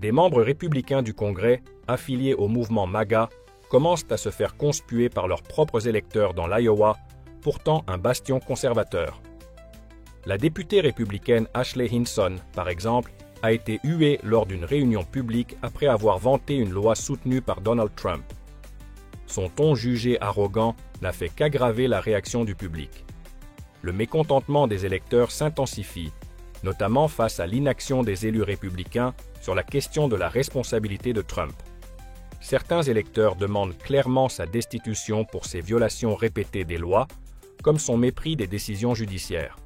Des membres républicains du Congrès, affiliés au mouvement MAGA, commencent à se faire conspuer par leurs propres électeurs dans l'Iowa, pourtant un bastion conservateur. La députée républicaine Ashley Hinson, par exemple, a été huée lors d'une réunion publique après avoir vanté une loi soutenue par Donald Trump. Son ton jugé arrogant n'a fait qu'aggraver la réaction du public. Le mécontentement des électeurs s'intensifie, notamment face à l'inaction des élus républicains sur la question de la responsabilité de Trump. Certains électeurs demandent clairement sa destitution pour ses violations répétées des lois, comme son mépris des décisions judiciaires.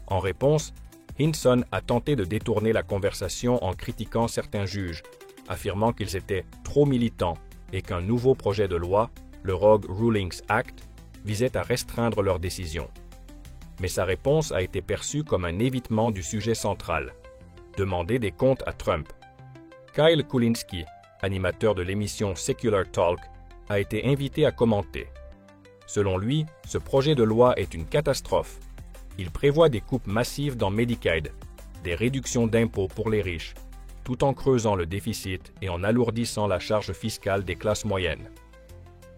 En réponse, Hinson a tenté de détourner la conversation en critiquant certains juges, affirmant qu'ils étaient trop militants et qu'un nouveau projet de loi, le Rogue Rulings Act, visait à restreindre leurs décisions. Mais sa réponse a été perçue comme un évitement du sujet central, demander des comptes à Trump. Kyle Kulinski, animateur de l'émission Secular Talk, a été invité à commenter. Selon lui, ce projet de loi est une catastrophe. Il prévoit des coupes massives dans Medicaid, des réductions d'impôts pour les riches, tout en creusant le déficit et en alourdissant la charge fiscale des classes moyennes.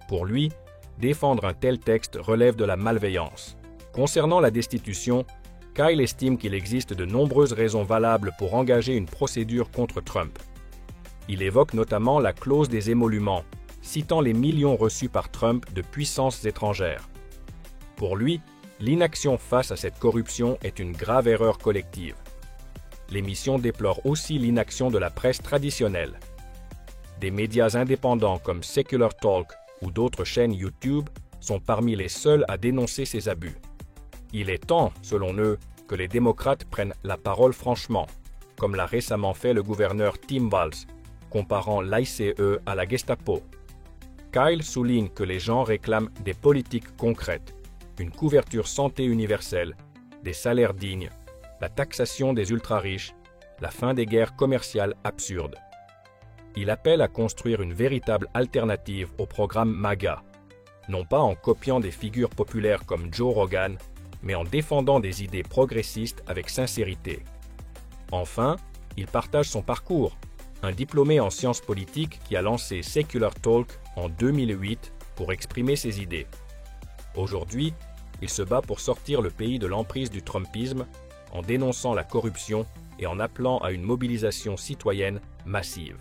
Pour lui, défendre un tel texte relève de la malveillance. Concernant la destitution, Kyle estime qu'il existe de nombreuses raisons valables pour engager une procédure contre Trump. Il évoque notamment la clause des émoluments, citant les millions reçus par Trump de puissances étrangères. Pour lui, l'inaction face à cette corruption est une grave erreur collective. L'émission déplore aussi l'inaction de la presse traditionnelle. Des médias indépendants comme Secular Talk ou d'autres chaînes YouTube sont parmi les seuls à dénoncer ces abus. Il est temps, selon eux, que les démocrates prennent la parole franchement, comme l'a récemment fait le gouverneur Tim Walz, comparant l'ICE à la Gestapo. Kyle souligne que les gens réclament des politiques concrètes, une couverture santé universelle, des salaires dignes, la taxation des ultra-riches, la fin des guerres commerciales absurdes. Il appelle à construire une véritable alternative au programme MAGA, non pas en copiant des figures populaires comme Joe Rogan, mais en défendant des idées progressistes avec sincérité. Enfin, il partage son parcours, un diplômé en sciences politiques qui a lancé Secular Talk en 2008 pour exprimer ses idées. Aujourd'hui, il se bat pour sortir le pays de l'emprise du Trumpisme en dénonçant la corruption et en appelant à une mobilisation citoyenne massive.